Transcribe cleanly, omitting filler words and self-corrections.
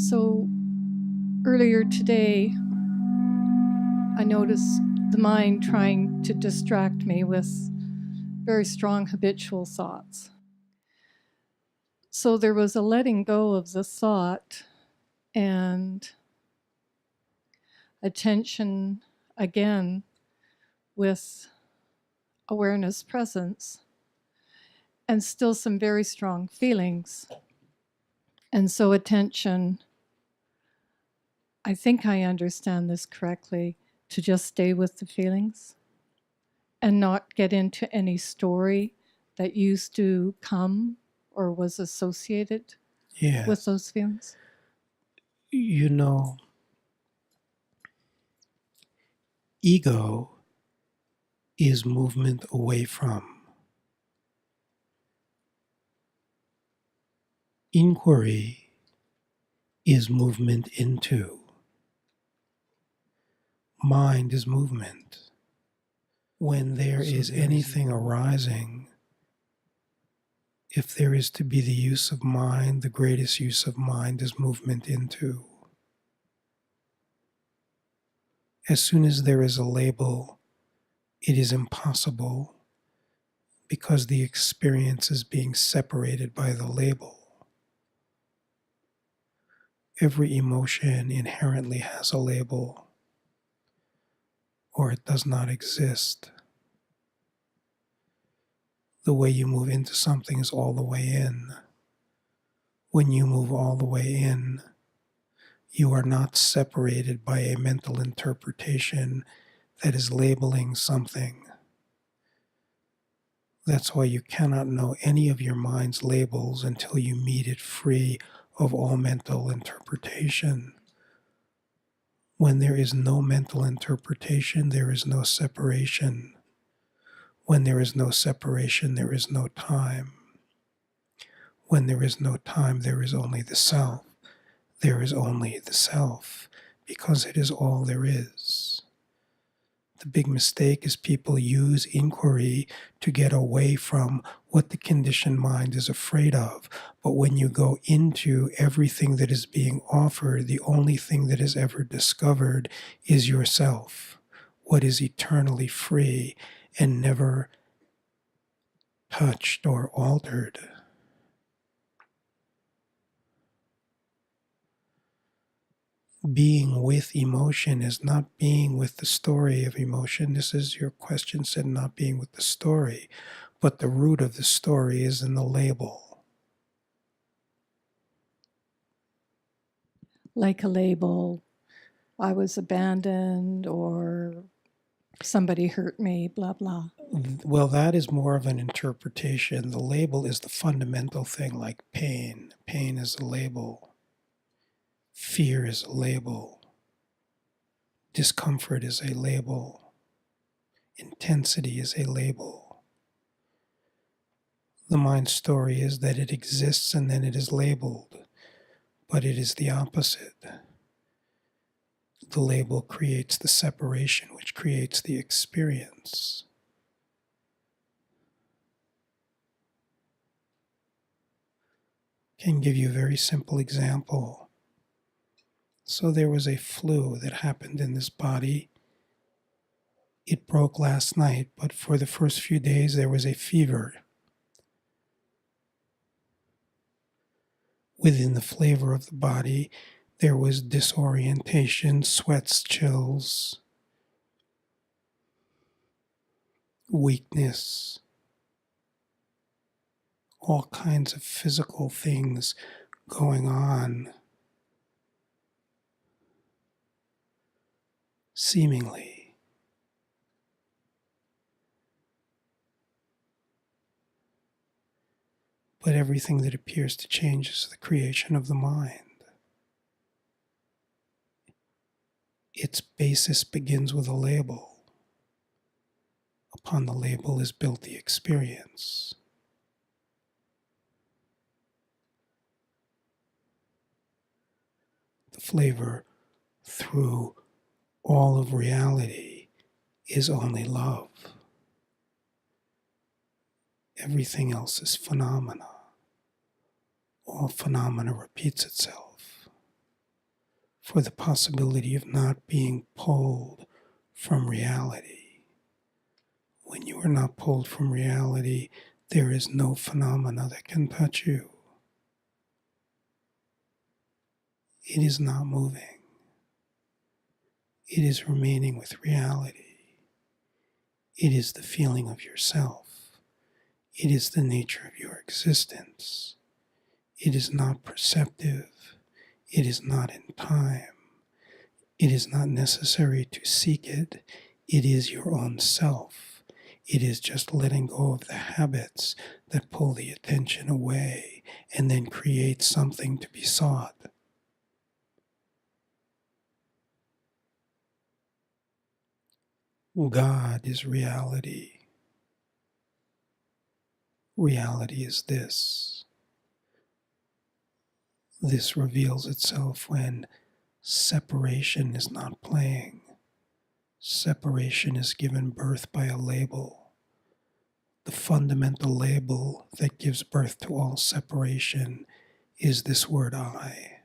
So earlier today, I noticed the mind trying to distract me with very strong habitual thoughts. So there was a letting go of the thought and attention again with awareness presence and still some very strong feelings. And so attention, I think I understand this correctly, to just stay with the feelings and not get into any story that used to come or was associated with Yes. those feelings. You know, ego is movement away from. Inquiry is movement into. Mind is movement. When there is anything arising, if there is to be the use of mind, the greatest use of mind is movement into. As soon as there is a label, it is impossible because the experience is being separated by the label. Every emotion inherently has a label, or it does not exist. The way you move into something is all the way in. When you move all the way in, you are not separated by a mental interpretation that is labeling something. That's why you cannot know any of your mind's labels until you meet it free of all mental interpretation. When there is no mental interpretation, there is no separation. When there is no separation, there is no time. When there is no time, there is only the self. There is only the self, because it is all there is. The big mistake is people use inquiry to get away from what the conditioned mind is afraid of. But when you go into everything that is being offered, the only thing that is ever discovered is yourself, what is eternally free and never touched or altered. Being with emotion is not being with the story of emotion. This is your question said, not being with the story, but the root of the story is in the label. Like a label, I was abandoned or somebody hurt me, blah, blah. Well, that is more of an interpretation. The label is the fundamental thing, like pain. Pain is a label. Fear is a label. Discomfort is a label. Intensity is a label. The mind story is that it exists and then it is labeled, but it is the opposite. The label creates the separation, which creates the experience. I can give you a very simple example. So there was a flu that happened in this body. It broke last night, but for the first few days there was a fever. Within the flavor of the body, there was disorientation, sweats, chills, weakness, all kinds of physical things going on, seemingly. But everything that appears to change is the creation of the mind. Its basis begins with a label. Upon the label is built the experience. The flavor through all of reality is only love. Everything else is phenomena. All phenomena repeats itself. for the possibility of not being pulled from reality. When you are not pulled from reality, there is no phenomena that can touch you. It is not moving. It is remaining with reality. It is the feeling of yourself. It is the nature of your existence. It is not perceptive. It is not in time. It is not necessary to seek it. It is your own self. It is just letting go of the habits that pull the attention away and then create something to be sought. God is reality. Reality is this. This reveals itself when separation is not playing. Separation is given birth by a label. The fundamental label that gives birth to all separation is this word I.